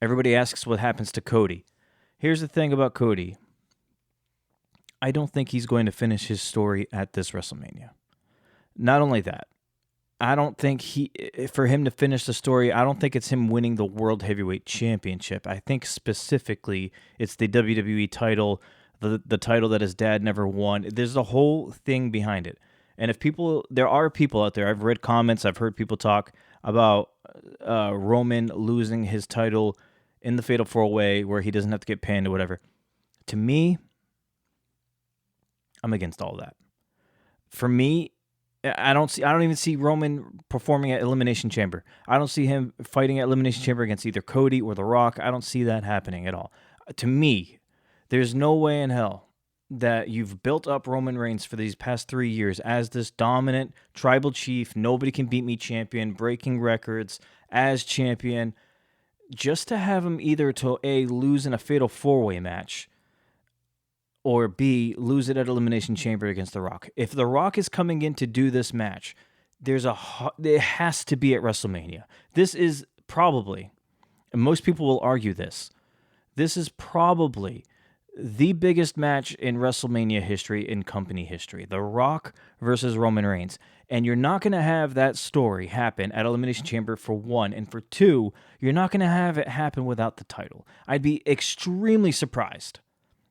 Everybody asks what happens to Cody. Here's the thing about Cody. I don't think he's going to finish his story at this WrestleMania. Not only that, I don't think for him to finish the story, I don't think it's him winning the World Heavyweight Championship. I think specifically it's the WWE title, the title that his dad never won. There's a whole thing behind it. And there are people out there, I've read comments, I've heard people talk about Roman losing his title in the Fatal 4-Way where he doesn't have to get pinned or whatever. To me, I'm against all that. For me, I don't even see Roman performing at Elimination Chamber. I don't see him fighting at Elimination Chamber against either Cody or The Rock. I don't see that happening at all. To me, there's no way in hell that you've built up Roman Reigns for these past 3 years as this dominant tribal chief, nobody can beat me champion, breaking records as champion, just to have him either to A, lose in a Fatal 4-Way match, or B, lose it at Elimination Chamber against The Rock. If The Rock is coming in to do this match, it has to be at WrestleMania. This is probably, and most people will argue this is probably the biggest match in WrestleMania history, in company history. The Rock versus Roman Reigns. And you're not going to have that story happen at Elimination Chamber, for one. And for two, you're not going to have it happen without the title. I'd be extremely surprised.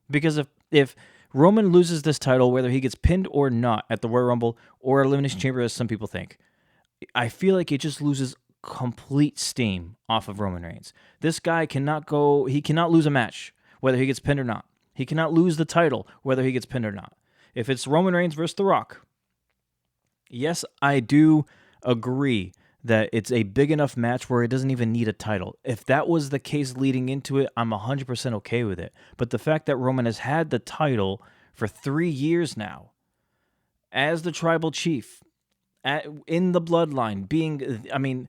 Because if Roman loses this title, whether he gets pinned or not at the Royal Rumble or Elimination Chamber, as some people think, I feel like it just loses complete steam off of Roman Reigns. This guy cannot lose a match, whether he gets pinned or not. He cannot lose the title, whether he gets pinned or not. If it's Roman Reigns versus The Rock, yes, I do agree that it's a big enough match where it doesn't even need a title. If that was the case leading into it, I'm 100% okay with it. But the fact that Roman has had the title for 3 years now, as the tribal chief, in the bloodline,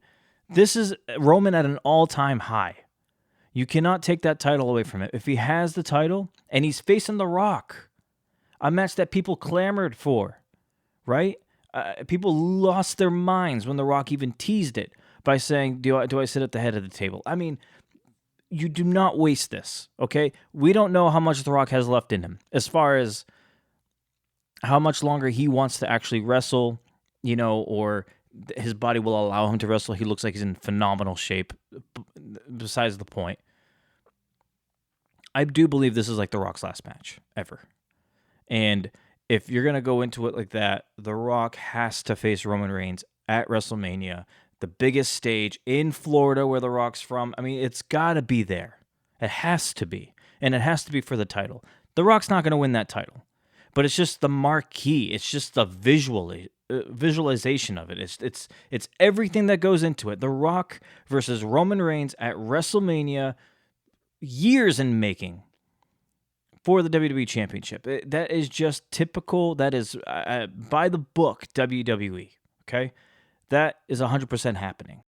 this is Roman at an all-time high. You cannot take that title away from it. If he has the title and he's facing The Rock, a match that people clamored for, right? People lost their minds when The Rock even teased it by saying, do I sit at the head of the table? I mean, you do not waste this, okay? We don't know how much The Rock has left in him as far as how much longer he wants to actually wrestle, or his body will allow him to wrestle. He looks like he's in phenomenal shape, besides the point. I do believe this is like The Rock's last match ever. And if you're going to go into it like that, The Rock has to face Roman Reigns at WrestleMania, the biggest stage in Florida where The Rock's from. I mean, it's got to be there. It has to be. And it has to be for the title. The Rock's not going to win that title. But it's just the marquee. It's just the visualization of it. It's everything that goes into it. The Rock versus Roman Reigns at WrestleMania, years in making, for the WWE Championship. That is just typical. That is by the book WWE. Okay, that is 100% happening.